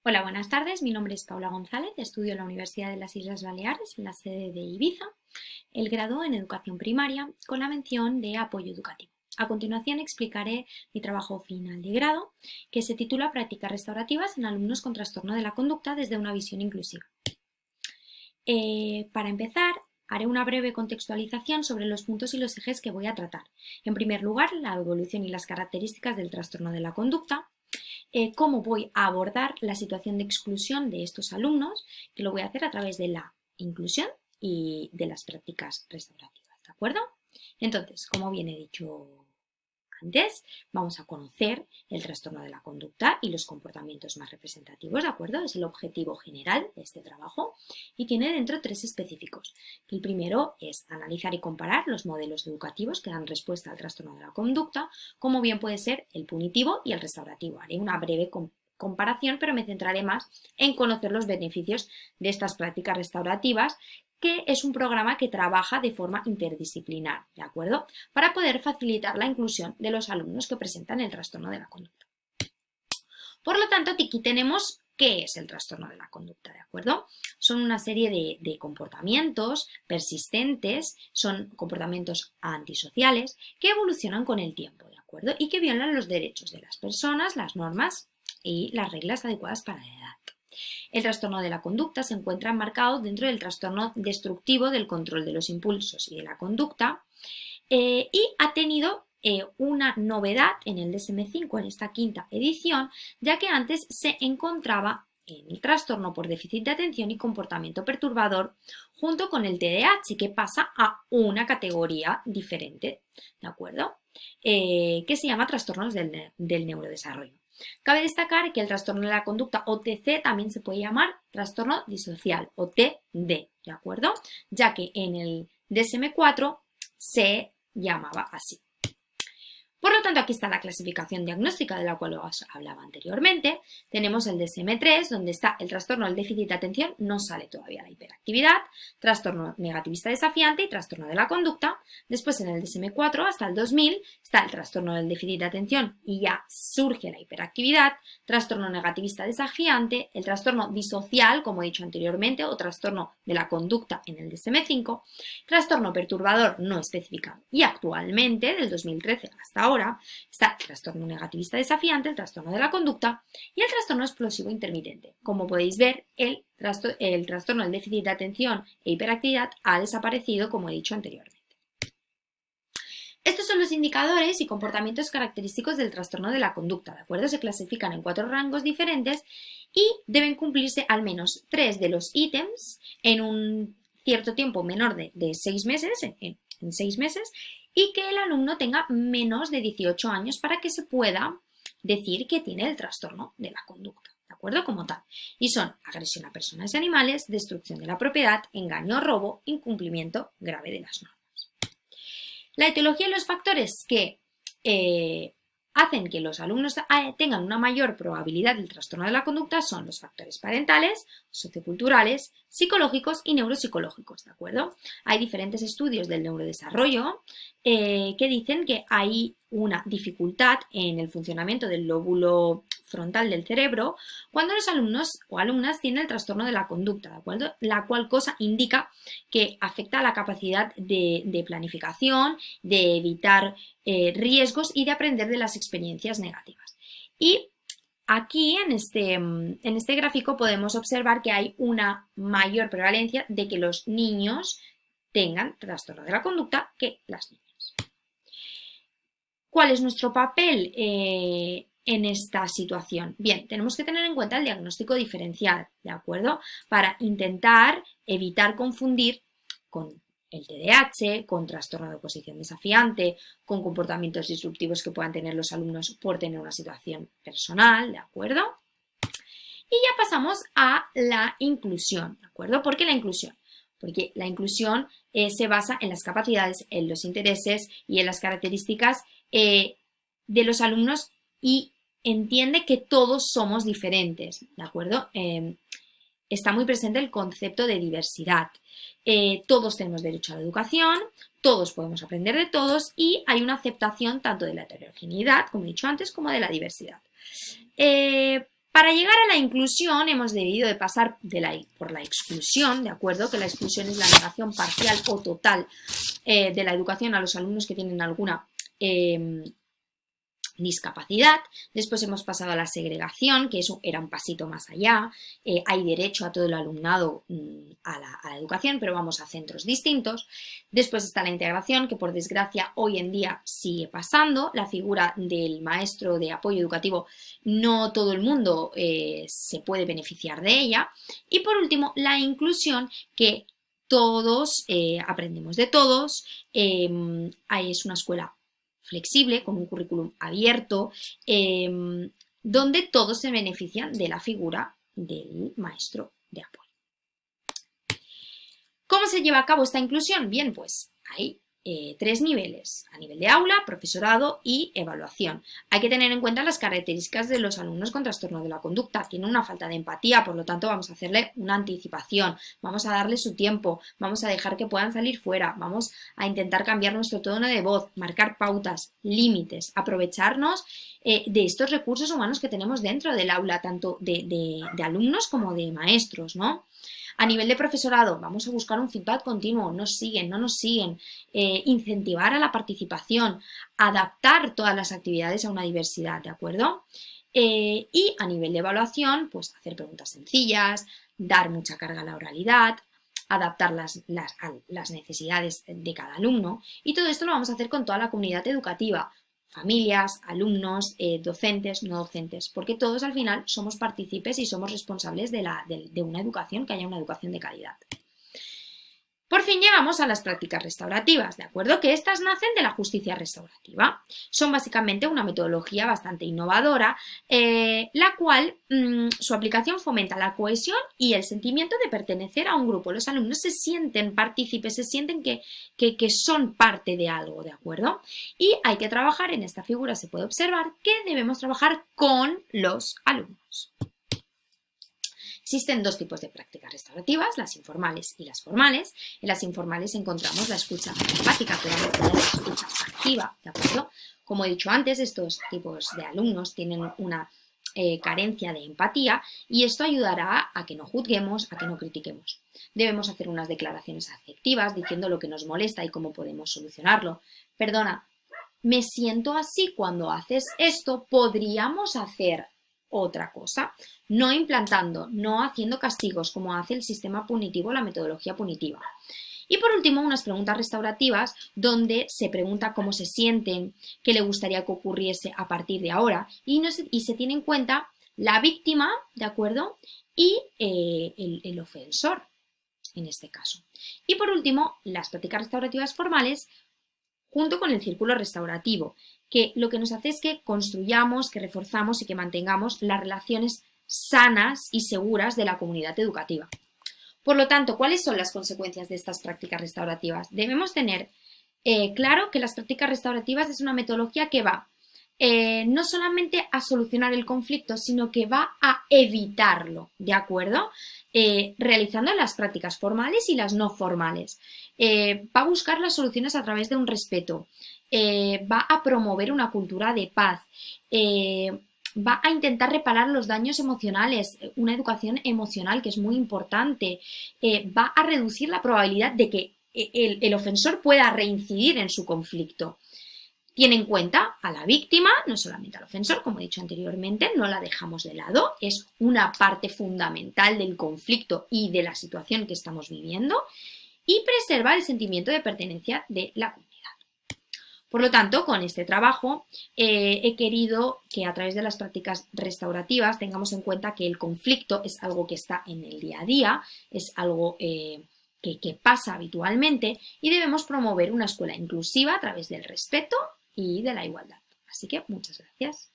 Hola, buenas tardes. Mi nombre es Paula González, estudio en la Universidad de las Islas Baleares, en la sede de Ibiza, el grado en Educación Primaria con la mención de Apoyo Educativo. A continuación explicaré mi trabajo final de grado, que se titula Prácticas restaurativas en alumnos con trastorno de la conducta desde una visión inclusiva. Para empezar, haré una breve contextualización sobre los puntos y los ejes que voy a tratar. En primer lugar, la evolución y las características del trastorno de la conducta. Cómo voy a abordar la situación de exclusión de estos alumnos, que lo voy a hacer a través de la inclusión y de las prácticas restaurativas, ¿de acuerdo? Entonces, como bien he dicho antes, vamos a conocer el trastorno de la conducta y los comportamientos más representativos, ¿de acuerdo? Es el objetivo general de este trabajo y tiene dentro tres específicos. El primero es analizar y comparar los modelos educativos que dan respuesta al trastorno de la conducta, como bien puede ser el punitivo y el restaurativo. Haré una breve comparación, pero me centraré más en conocer los beneficios de estas prácticas restaurativas, que es un programa que trabaja de forma interdisciplinar, ¿de acuerdo? Para poder facilitar la inclusión de los alumnos que presentan el trastorno de la conducta. Por lo tanto, aquí tenemos qué es el trastorno de la conducta, ¿de acuerdo? Son una serie de comportamientos persistentes, son comportamientos antisociales que evolucionan con el tiempo, ¿de acuerdo? Y que violan los derechos de las personas, las normas y las reglas adecuadas para la edad. El trastorno de la conducta se encuentra enmarcado dentro del trastorno destructivo del control de los impulsos y de la conducta y ha tenido una novedad en el DSM-5 en esta quinta edición, ya que antes se encontraba en el trastorno por déficit de atención y comportamiento perturbador junto con el TDAH, que pasa a una categoría diferente, ¿de acuerdo? Que se llama trastornos del neurodesarrollo. Cabe destacar que el trastorno de la conducta o TC también se puede llamar trastorno disocial o TD, ¿de acuerdo? Ya que en el DSM-4 se llamaba así. Por lo tanto, aquí está la clasificación diagnóstica de la cual os hablaba anteriormente. Tenemos el DSM-3, donde está el trastorno del déficit de atención, no sale todavía la hiperactividad, trastorno negativista desafiante y trastorno de la conducta. Después, en el DSM-4 hasta el 2000 está el trastorno del déficit de atención y ya surge la hiperactividad, trastorno negativista desafiante, el trastorno disocial, como he dicho anteriormente, o trastorno de la conducta en el DSM-5, trastorno perturbador no especificado. Y actualmente, del 2013 hasta ahora, está el trastorno negativista desafiante, el trastorno de la conducta y el trastorno explosivo intermitente. Como podéis ver, el trastorno del déficit de atención e hiperactividad ha desaparecido, como he dicho anteriormente. Estos son los indicadores y comportamientos característicos del trastorno de la conducta, ¿de acuerdo? Se clasifican en 4 rangos diferentes y deben cumplirse al menos 3 de los ítems en un cierto tiempo menor de 6 meses, en 6 meses, y que el alumno tenga menos de 18 años para que se pueda decir que tiene el trastorno de la conducta, ¿de acuerdo? Como tal. Y son agresión a personas y animales, destrucción de la propiedad, engaño o robo, incumplimiento grave de las normas. La etiología y los factores que hacen que los alumnos tengan una mayor probabilidad del trastorno de la conducta son los factores parentales, socioculturales, psicológicos y neuropsicológicos, ¿de acuerdo? Hay diferentes estudios del neurodesarrollo que dicen que hay una dificultad en el funcionamiento del lóbulo frontal del cerebro cuando los alumnos o alumnas tienen el trastorno de la conducta, ¿de acuerdo? La cual cosa indica que afecta a la capacidad de planificación, de evitar riesgos y de aprender de las experiencias negativas. Y aquí en este gráfico podemos observar que hay una mayor prevalencia de que los niños tengan trastorno de la conducta que las niñas. ¿Cuál es nuestro papel en esta situación? Bien, tenemos que tener en cuenta el diagnóstico diferencial, ¿de acuerdo? Para intentar evitar confundir con el TDAH, con trastorno de oposición desafiante, con comportamientos disruptivos que puedan tener los alumnos por tener una situación personal, ¿de acuerdo? Y ya pasamos a la inclusión, ¿de acuerdo? ¿Por qué la inclusión? Porque la inclusión se basa en las capacidades, en los intereses y en las características de los alumnos y entiende que todos somos diferentes, ¿de acuerdo? Está muy presente el concepto de diversidad. Todos tenemos derecho a la educación, todos podemos aprender de todos y hay una aceptación tanto de la heterogeneidad, como he dicho antes, como de la diversidad. Para llegar a la inclusión hemos debido de pasar por la exclusión, ¿de acuerdo? Que la exclusión es la negación parcial o total de la educación a los alumnos que tienen alguna discapacidad. Después hemos pasado a la segregación, que eso era un pasito más allá. Hay derecho a todo el alumnado a la educación, pero vamos a centros distintos. Después está la integración, que por desgracia hoy en día sigue pasando. La figura del maestro de apoyo educativo, no todo el mundo se puede beneficiar de ella. Y por último, la inclusión, que todos aprendemos de todos. Es una escuela flexible, con un currículum abierto, donde todos se benefician de la figura del maestro de apoyo. ¿Cómo se lleva a cabo esta inclusión? Bien, pues hay 3 niveles, a nivel de aula, profesorado y evaluación. Hay que tener en cuenta las características de los alumnos con trastorno de la conducta. Tienen una falta de empatía, por lo tanto vamos a hacerle una anticipación, vamos a darle su tiempo, vamos a dejar que puedan salir fuera, vamos a intentar cambiar nuestro tono de voz, marcar pautas, límites, aprovecharnos de estos recursos humanos que tenemos dentro del aula, tanto de alumnos como de maestros, ¿no? A nivel de profesorado, vamos a buscar un feedback continuo, nos siguen, no nos siguen, incentivar a la participación, adaptar todas las actividades a una diversidad, ¿de acuerdo? Y a nivel de evaluación, pues hacer preguntas sencillas, dar mucha carga a la oralidad, adaptar las necesidades de cada alumno, y todo esto lo vamos a hacer con toda la comunidad educativa, familias, alumnos, docentes, no docentes, porque todos al final somos partícipes y somos responsables de una educación, que haya una educación de calidad. Por fin llegamos a las prácticas restaurativas, ¿de acuerdo? Que estas nacen de la justicia restaurativa. Son básicamente una metodología bastante innovadora, la cual su aplicación fomenta la cohesión y el sentimiento de pertenecer a un grupo. Los alumnos se sienten partícipes, se sienten que son parte de algo, ¿de acuerdo? Y hay que trabajar, en esta figura se puede observar que debemos trabajar con los alumnos. Existen 2 tipos de prácticas restaurativas, las informales y las formales. En las informales encontramos la escucha empática, que vamos a tener la escucha activa, ¿de acuerdo? Como he dicho antes, estos tipos de alumnos tienen una carencia de empatía y esto ayudará a que no juzguemos, a que no critiquemos. Debemos hacer unas declaraciones afectivas diciendo lo que nos molesta y cómo podemos solucionarlo. Perdona, me siento así cuando haces esto, podríamos hacer otra cosa, no implantando, no haciendo castigos como hace el sistema punitivo, la metodología punitiva. Y por último, unas preguntas restaurativas donde se pregunta cómo se sienten, qué le gustaría que ocurriese a partir de ahora y se tiene en cuenta la víctima, ¿de acuerdo? Y el ofensor, en este caso. Y por último, las prácticas restaurativas formales junto con el círculo restaurativo, que lo que nos hace es que construyamos, que reforzamos y que mantengamos las relaciones sanas y seguras de la comunidad educativa. Por lo tanto, ¿cuáles son las consecuencias de estas prácticas restaurativas? Debemos tener claro que las prácticas restaurativas es una metodología que va no solamente a solucionar el conflicto, sino que va a evitarlo, ¿de acuerdo? Realizando las prácticas formales y las no formales. Va a buscar las soluciones a través de un respeto, va a promover una cultura de paz, va a intentar reparar los daños emocionales, una educación emocional que es muy importante, va a reducir la probabilidad de que el ofensor pueda reincidir en su conflicto. Tiene en cuenta a la víctima, no solamente al ofensor, como he dicho anteriormente, no la dejamos de lado, es una parte fundamental del conflicto y de la situación que estamos viviendo, y preserva el sentimiento de pertenencia de la comunidad. Por lo tanto, con este trabajo he querido que a través de las prácticas restaurativas tengamos en cuenta que el conflicto es algo que está en el día a día, es algo que pasa habitualmente y debemos promover una escuela inclusiva a través del respeto y de la igualdad. Así que muchas gracias.